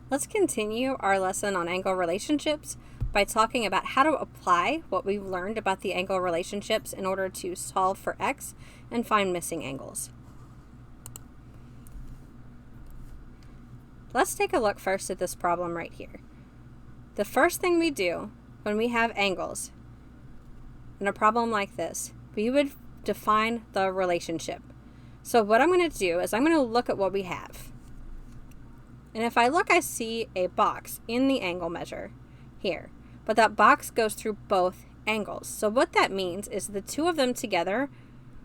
Let's continue our lesson on angle relationships by talking about how to apply what we've learned about the angle relationships in order to solve for x and find missing angles. Let's take a look first at this problem right here. The first thing we do when we have angles in a problem like this, we would define the relationship. So what I'm going to do is I'm going to look at what we have. And if I look, I see a box in the angle measure here. But that box goes through both angles. So what that means is the two of them together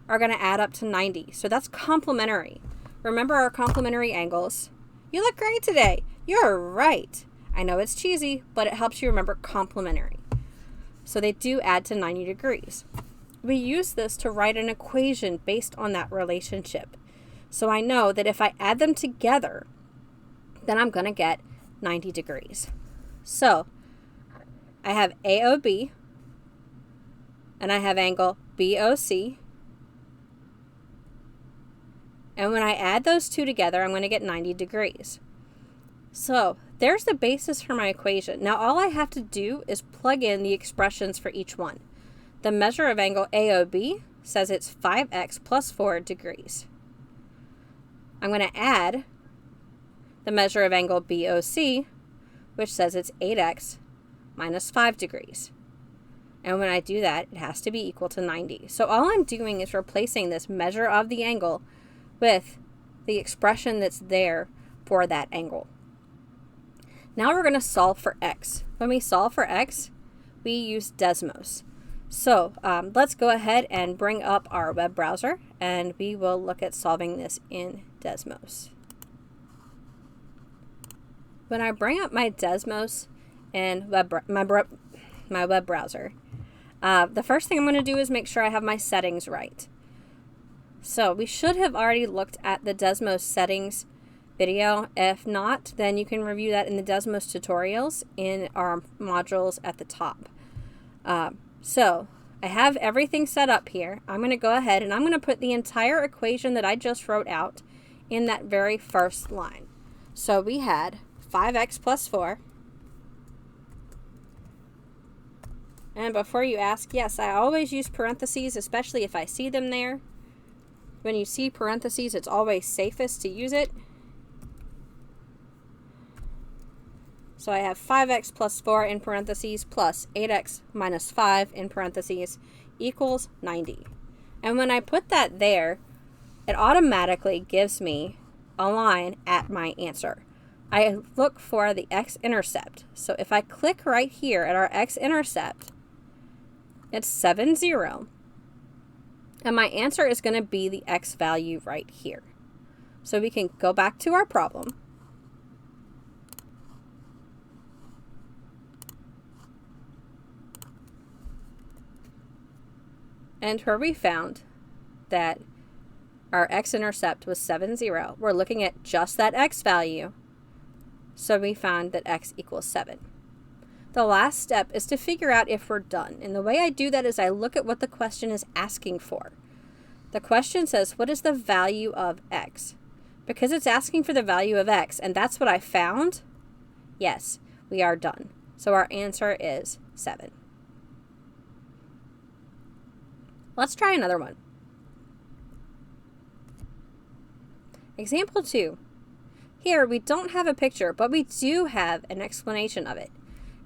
are going to add up to 90. So that's complementary. Remember our complementary angles? You look great today. You're right. I know it's cheesy, but it helps you remember complementary. So they do add to 90 degrees. We use this to write an equation based on that relationship. So I know that if I add them together, then I'm going to get 90 degrees. So I have AOB and I have angle BOC. And when I add those two together, I'm going to get 90 degrees. So there's the basis for my equation. Now all I have to do is plug in the expressions for each one. The measure of angle AOB says it's 5x plus 4 degrees. I'm going to add the measure of angle BOC, which says it's 8x minus 5 degrees. And when I do that, it has to be equal to 90. So all I'm doing is replacing this measure of the angle with the expression that's there for that angle. Now we're going to solve for x. When we solve for x, we use Desmos. So let's go ahead and bring up our web browser, and we will look at solving this in Desmos. When I bring up my Desmos in my web browser, the first thing I'm going to do is make sure I have my settings right. So we should have already looked at the Desmos settings video. If not, then you can review that in the Desmos tutorials in our modules at the top. So I have everything set up here. I'm going to go ahead and I'm going to put the entire equation that I just wrote out in that very first line. So we had 5x plus 4. And before you ask, yes, I always use parentheses, especially if I see them there. When you see parentheses, it's always safest to use it. So I have 5x plus 4 in parentheses plus 8x minus 5 in parentheses equals 90. And when I put that there, it automatically gives me a line at my answer. I look for the x-intercept. So if I click right here at our x-intercept, it's 70. And my answer is going to be the x value right here. So we can go back to our problem. And where we found that our x-intercept was 70, we're looking at just that x value. So we found that x equals 7. The last step is to figure out if we're done. And the way I do that is I look at what the question is asking for. The question says, what is the value of x? Because it's asking for the value of x, and that's what I found, yes, we are done. So our answer is 7. Let's try another one. Example 2. Here we don't have a picture, but we do have an explanation of it.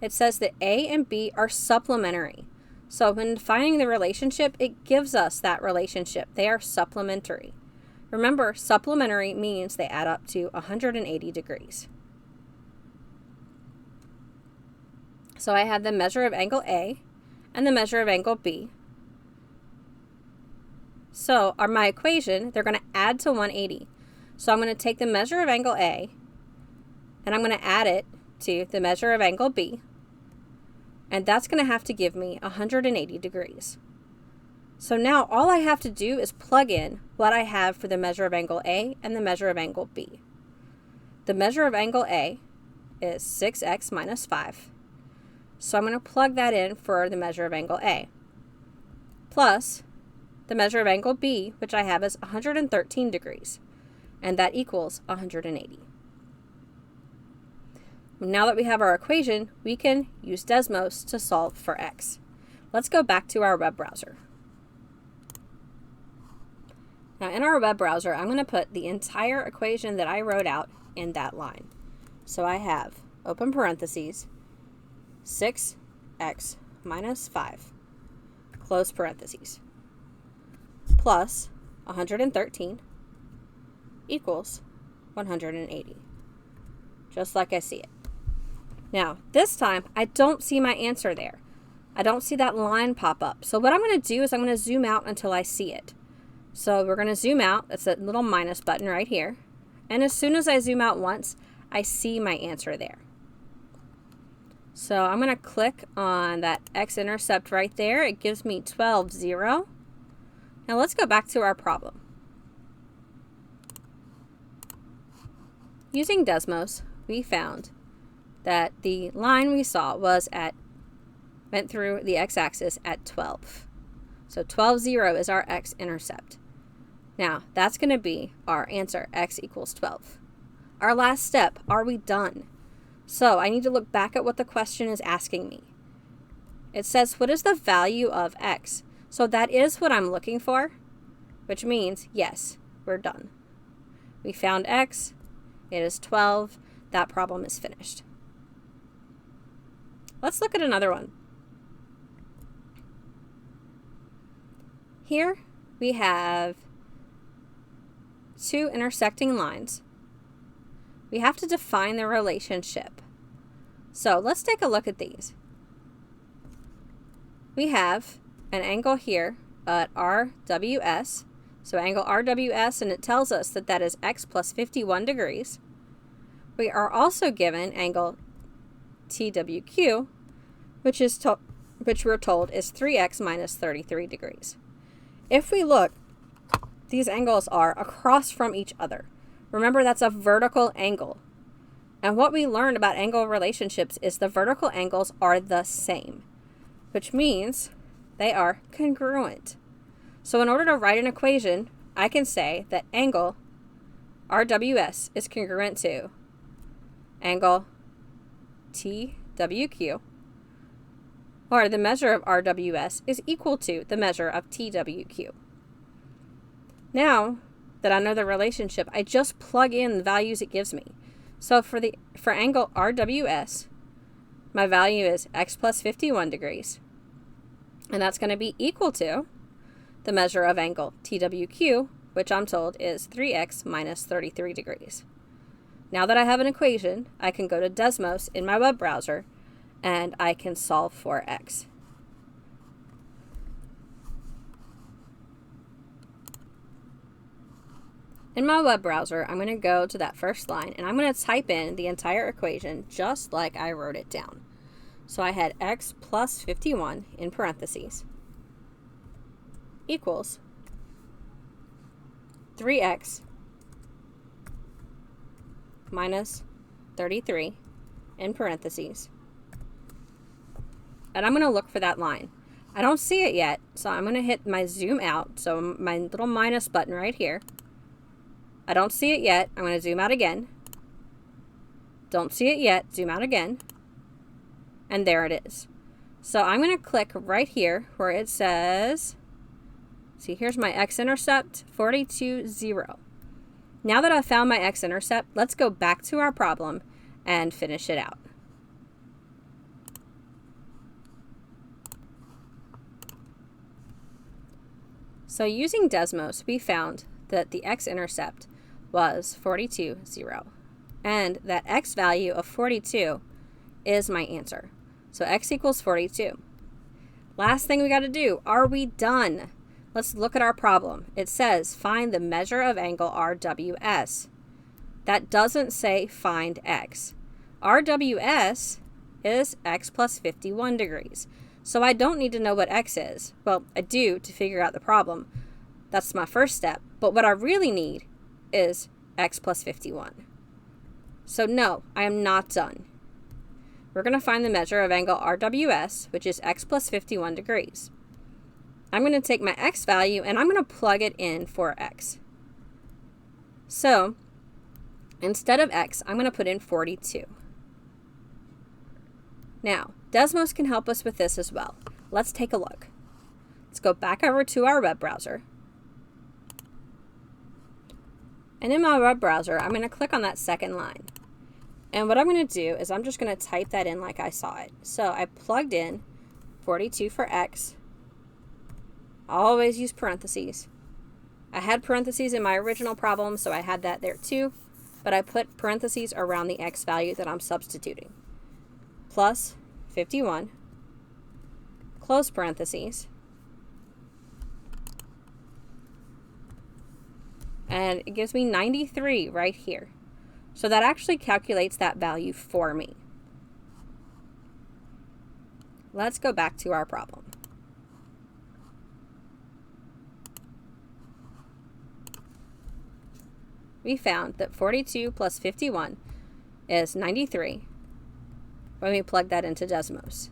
It says that A and B are supplementary. So when defining the relationship, it gives us that relationship. They are supplementary. Remember, supplementary means they add up to 180 degrees. So I have the measure of angle A and the measure of angle B. So my equation, they're going to add to 180. So I'm going to take the measure of angle A and I'm going to add it to the measure of angle B. And that's going to have to give me 180 degrees. So now all I have to do is plug in what I have for the measure of angle A and the measure of angle B. The measure of angle A is 6x minus 5. So I'm going to plug that in for the measure of angle A. Plus the measure of angle B, which I have is 113 degrees. And that equals 180. Now that we have our equation, we can use Desmos to solve for x. Let's go back to our web browser. Now in our web browser, I'm going to put the entire equation that I wrote out in that line. So I have, open parentheses, 6x minus 5, close parentheses, plus 113 equals 180, just like I see it. Now, this time, I don't see my answer there. I don't see that line pop up. So what I'm going to do is I'm going to zoom out until I see it. So we're going to zoom out. That's that little minus button right here. And as soon as I zoom out once, I see my answer there. So I'm going to click on that x-intercept right there. It gives me 12, 0. Now let's go back to our problem. Using Desmos, we found that the line we saw went through the x-axis at 12. So 12, 0 is our x-intercept. Now, that's going to be our answer, x equals 12. Our last step, are we done? So I need to look back at what the question is asking me. It says, what is the value of x? So that is what I'm looking for, which means, yes, we're done. We found x. It is 12. That problem is finished. Let's look at another one. Here we have two intersecting lines. We have to define the relationship. So let's take a look at these. We have an angle here at RWS. So angle RWS, and it tells us that that is x plus 51 degrees. We are also given angle TWQ, which we're told is 3x minus 33 degrees. If we look, these angles are across from each other. Remember, that's a vertical angle. And what we learned about angle relationships is the vertical angles are the same, which means they are congruent. So in order to write an equation, I can say that angle RWS is congruent to angle TWQ, or the measure of RWS is equal to the measure of TWQ. Now that I know the relationship, I just plug in the values it gives me. So for angle RWS, my value is x plus 51 degrees, and that's going to be equal to the measure of angle TWQ, which I'm told is 3x minus 33 degrees. Now that I have an equation, I can go to Desmos in my web browser, and I can solve for x. In my web browser, I'm going to go to that first line, and I'm going to type in the entire equation just like I wrote it down. So I had x plus 51 in parentheses equals 3x minus 33 in parentheses. And I'm going to look for that line. I don't see it yet, so I'm going to hit my zoom out, so my little minus button right here. I don't see it yet. I'm going to zoom out again. Don't see it yet. Zoom out again. And there it is. So I'm going to click right here where it says, see, here's my x-intercept, 42, 0. Now that I've found my x-intercept, let's go back to our problem and finish it out. So using Desmos, we found that the x-intercept was 42, 0. And that x value of 42 is my answer. So x equals 42. Last thing we got to do, are we done? Let's look at our problem. It says find the measure of angle RWS. That doesn't say find x. RWS is x plus 51 degrees. So I don't need to know what x is. Well, I do to figure out the problem. That's my first step. But what I really need is x plus 51. So no, I am not done. We're going to find the measure of angle RWS, which is x plus 51 degrees. I'm going to take my x value and I'm going to plug it in for x. So instead of x, I'm going to put in 42. Now, Desmos can help us with this as well. Let's take a look. Let's go back over to our web browser. And in my web browser, I'm going to click on that second line. And what I'm going to do is I'm just going to type that in like I saw it. So I plugged in 42 for x. I always use parentheses. I had parentheses in my original problem, so I had that there too. But I put parentheses around the x value that I'm substituting. Plus 51, close parentheses. And it gives me 93 right here. So that actually calculates that value for me. Let's go back to our problem. We found that 42 plus 51 is 93 when we plug that into Desmos.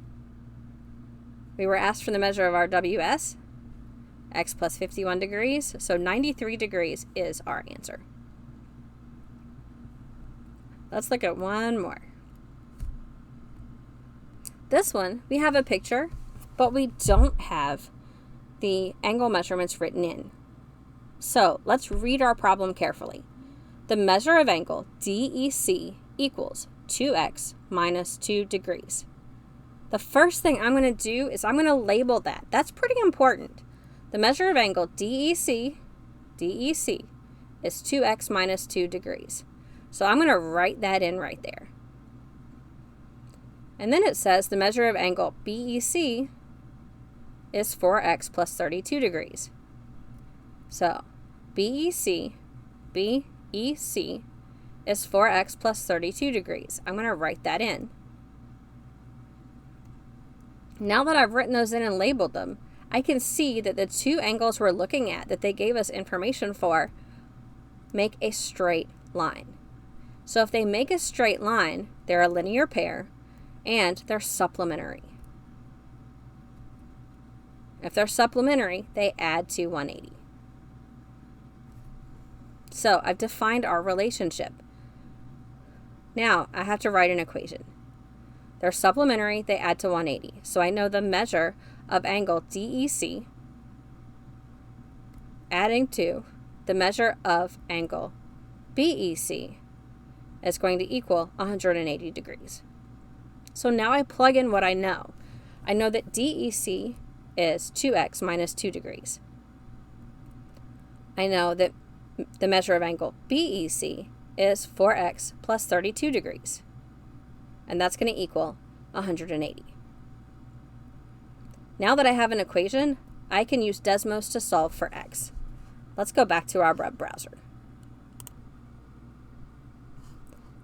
We were asked for the measure of our WS, x plus 51 degrees, so 93 degrees is our answer. Let's look at one more. This one, we have a picture, but we don't have the angle measurements written in. So let's read our problem carefully. The measure of angle DEC equals 2x minus 2 degrees. The first thing I'm going to do is I'm going to label that. That's pretty important. The measure of angle DEC is 2x minus 2 degrees. So I'm going to write that in right there. And then it says the measure of angle BEC is 4x plus 32 degrees. So BEC is 4x plus 32 degrees. I'm going to write that in. Now that I've written those in and labeled them, I can see that the two angles we're looking at that they gave us information for make a straight line. So if they make a straight line, they're a linear pair and they're supplementary. If they're supplementary, they add to 180. So I've defined our relationship. Now I have to write an equation. They're supplementary, they add to 180. So I know the measure of angle DEC adding to the measure of angle BEC is going to equal 180 degrees. So now I plug in what I know. I know that DEC is 2x minus 2 degrees. I know that the measure of angle BEC is 4x plus 32 degrees. And that's going to equal 180. Now that I have an equation, I can use Desmos to solve for x. Let's go back to our web browser.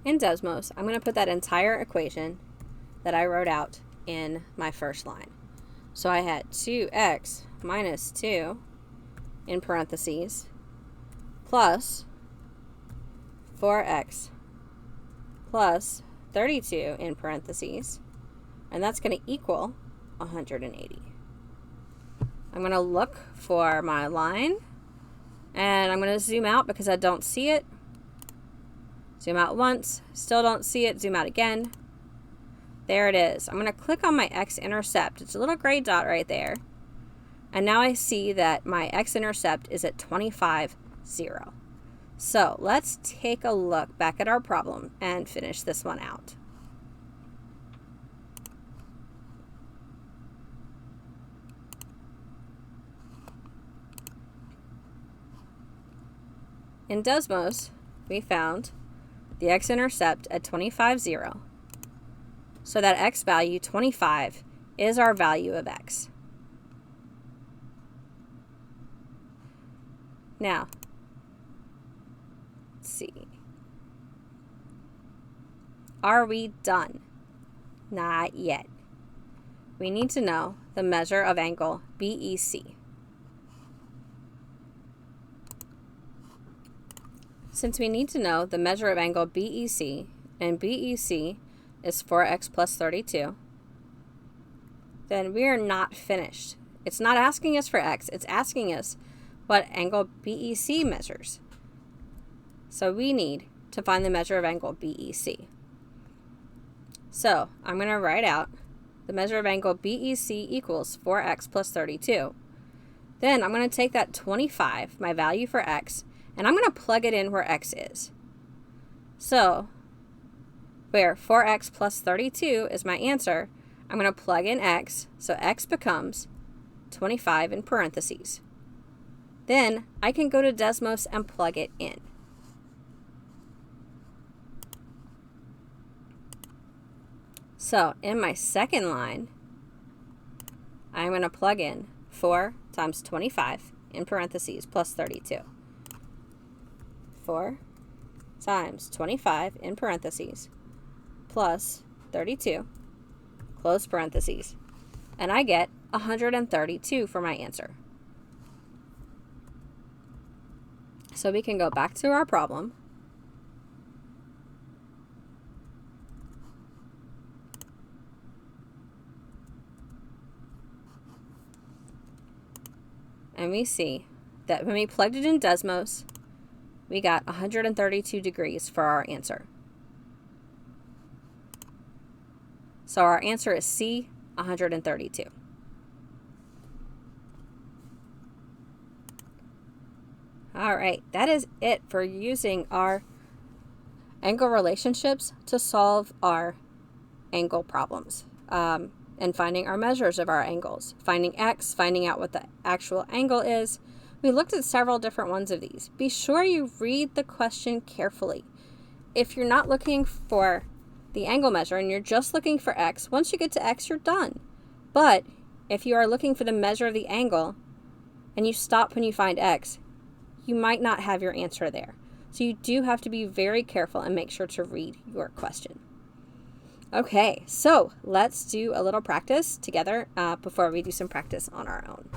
In Desmos, I'm going to put that entire equation that I wrote out in my first line. So I had 2x minus 2 in parentheses plus 4x plus 32 in parentheses, and that's going to equal 180. I'm going to look for my line, and I'm going to zoom out because I don't see it. Zoom out once, still don't see it, zoom out again. There it is. I'm going to click on my x-intercept. It's a little gray dot right there. And now I see that my x-intercept is at 25, 0. So let's take a look back at our problem and finish this one out. In Desmos, we found the x-intercept at 25, 0. So that x value, 25, is our value of x. Now, let's see. Are we done? Not yet. We need to know the measure of angle BEC. Since we need to know the measure of angle BEC, and BEC is 4x plus 32, then we are not finished. It's not asking us for x, it's asking us what angle BEC measures. So we need to find the measure of angle BEC. So I'm going to write out the measure of angle BEC equals 4x plus 32. Then I'm going to take that 25, my value for x, and I'm going to plug it in where x is. So where 4x plus 32 is my answer, I'm going to plug in x, so x becomes 25 in parentheses. Then I can go to Desmos and plug it in. So in my second line, I'm going to plug in 4 times 25 in parentheses plus 32. 4 times 25 in parentheses plus 32, close parentheses, and I get 132 for my answer. So we can go back to our problem. And we see that when we plugged it in Desmos, we got 132 degrees for our answer. So our answer is C, 132. All right, that is it for using our angle relationships to solve our angle problems. And finding our measures of our angles, finding x, finding out what the actual angle is. We looked at several different ones of these. Be sure you read the question carefully. If you're not looking for the angle measure and you're just looking for x, once you get to x, you're done. But if you are looking for the measure of the angle and you stop when you find x, you might not have your answer there. So you do have to be very careful and make sure to read your question. Okay, so let's do a little practice together before we do some practice on our own.